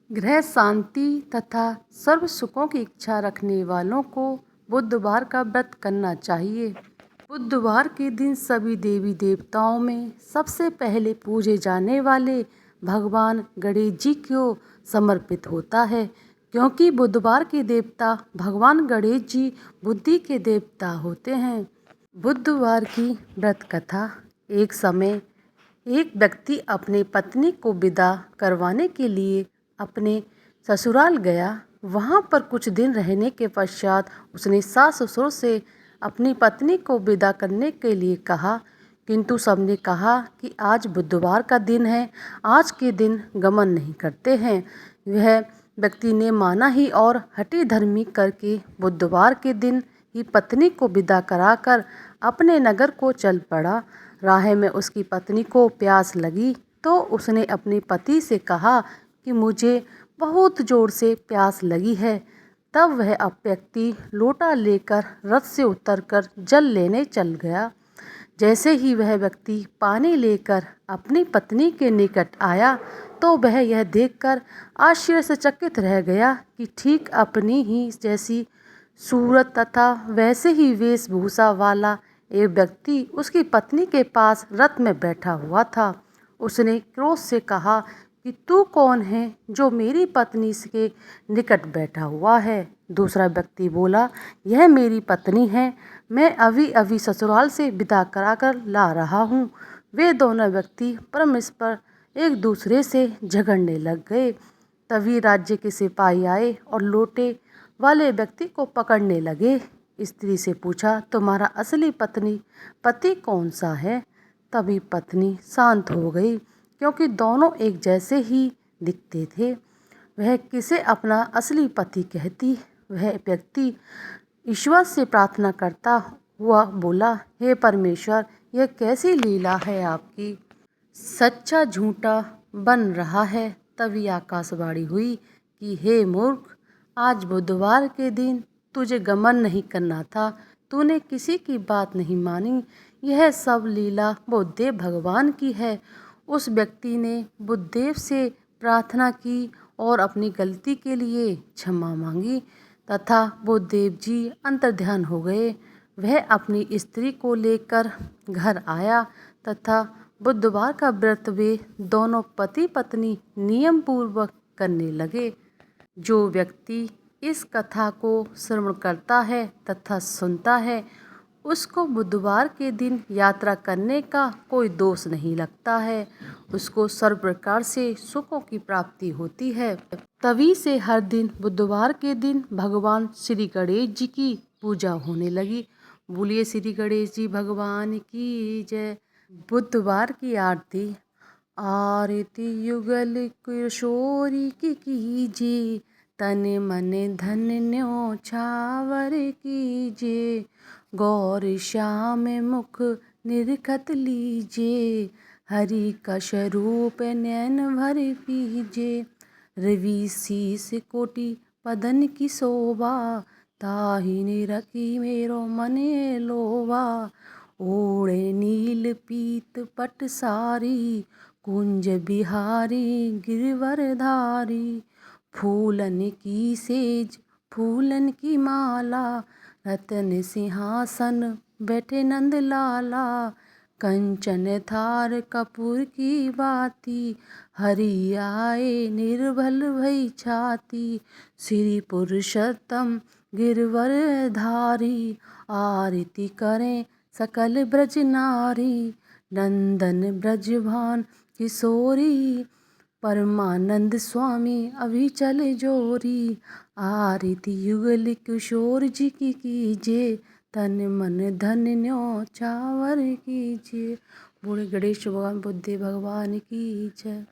गृह शांति तथा सर्व सुखों की इच्छा रखने वालों को बुधवार का व्रत करना चाहिए। बुधवार के दिन सभी देवी देवताओं में सबसे पहले पूजे जाने वाले भगवान गणेश जी को समर्पित होता है, क्योंकि बुधवार के देवता भगवान गणेश जी बुद्धि के देवता होते हैं। बुधवार की व्रत कथा। एक समय एक व्यक्ति अपने पत्नी को विदा करवाने के लिए अपने ससुराल गया। वहाँ पर कुछ दिन रहने के पश्चात उसने सास ससुर से अपनी पत्नी को विदा करने के लिए कहा, किंतु सबने कहा कि आज बुधवार का दिन है, आज के दिन गमन नहीं करते हैं। वह व्यक्ति ने माना ही और हठी धर्मी करके बुधवार के दिन ही पत्नी को विदा कराकर अपने नगर को चल पड़ा। राह में उसकी पत्नी को प्यास लगी तो उसने अपने पति से कहा कि मुझे बहुत जोर से प्यास लगी है। तब वह व्यक्ति लोटा लेकर रथ से उतरकर जल लेने चल गया। जैसे ही वह व्यक्ति पानी लेकर अपनी पत्नी के निकट आया तो वह यह देखकर आश्चर्य से चकित रह गया कि ठीक अपनी ही जैसी सूरत तथा वैसे ही वेशभूषा वाला एक व्यक्ति उसकी पत्नी के पास रथ में बैठा हुआ था। उसने क्रोध से कहा कि तू कौन है जो मेरी पत्नी के निकट बैठा हुआ है। दूसरा व्यक्ति बोला, यह मेरी पत्नी है, मैं अभी अभी ससुराल से विदा कराकर ला रहा हूँ। वे दोनों व्यक्ति परस्पर एक दूसरे से झगड़ने लग गए। तभी राज्य के सिपाही आए और लोटे वाले व्यक्ति को पकड़ने लगे। स्त्री से पूछा, तुम्हारा असली पति कौन सा है? तभी पत्नी शांत हो गई, क्योंकि दोनों एक जैसे ही दिखते थे। वह किसे अपना असली पति कहती? वह व्यक्ति ईश्वर से प्रार्थना करता हुआ बोला, हे परमेश्वर, यह कैसी लीला है आपकी, सच्चा झूठा बन रहा है। तभी आकाशवाणी हुई कि हे मूर्ख, आज बुधवार के दिन तुझे गमन नहीं करना था, तूने किसी की बात नहीं मानी। यह सब लीला बुद्धदेव भगवान की है। उस व्यक्ति ने बुद्धदेव से प्रार्थना की और अपनी गलती के लिए क्षमा मांगी तथा बुद्धदेव जी अंतर्ध्यान हो गए। वह अपनी स्त्री को लेकर घर आया तथा बुधवार का व्रत वे दोनों पति पत्नी नियम पूर्वक करने लगे। जो व्यक्ति इस कथा को श्रवण करता है तथा सुनता है, उसको बुधवार के दिन यात्रा करने का कोई दोष नहीं लगता है। उसको सर्व प्रकार से सुखों की प्राप्ति होती है। तभी से हर दिन बुधवार के दिन भगवान श्री गणेश जी की पूजा होने लगी। बोलिए श्री गणेश जी भगवान की जय। बुधवार की आरती। आरती युगल किशोरी की कीजिए, तन मन धन न्योछावर कीजिए। गौर श्याम मुख निरखत लीजिए, हरि का स्वरूप नयन भर पीजिए। रवि शीस कोटि पदन की शोभा, ताहि निरखी मेरो मने लोभा। ओढ़े नील पीत पट सारी, कुंज बिहारी गिरवरधारी। फूलन की सेज फूलन की माला, रतन सिंहासन बैठे नंद लाला। कंचन थार कपूर की बाती, हरि आए निर्भल भई छाती। श्री पुरुषोत्तम गिरवरधारी, आरती करें सकल ब्रज नारी। नंदन ब्रजभान किशोरी, परमानंद स्वामी अभिचल जोरी। आरती युगल किशोर जी की कीजिए, तन मन धन न्योछावर कीजिए। बोले गणेश भगवान बुद्धदेव भगवान की जय।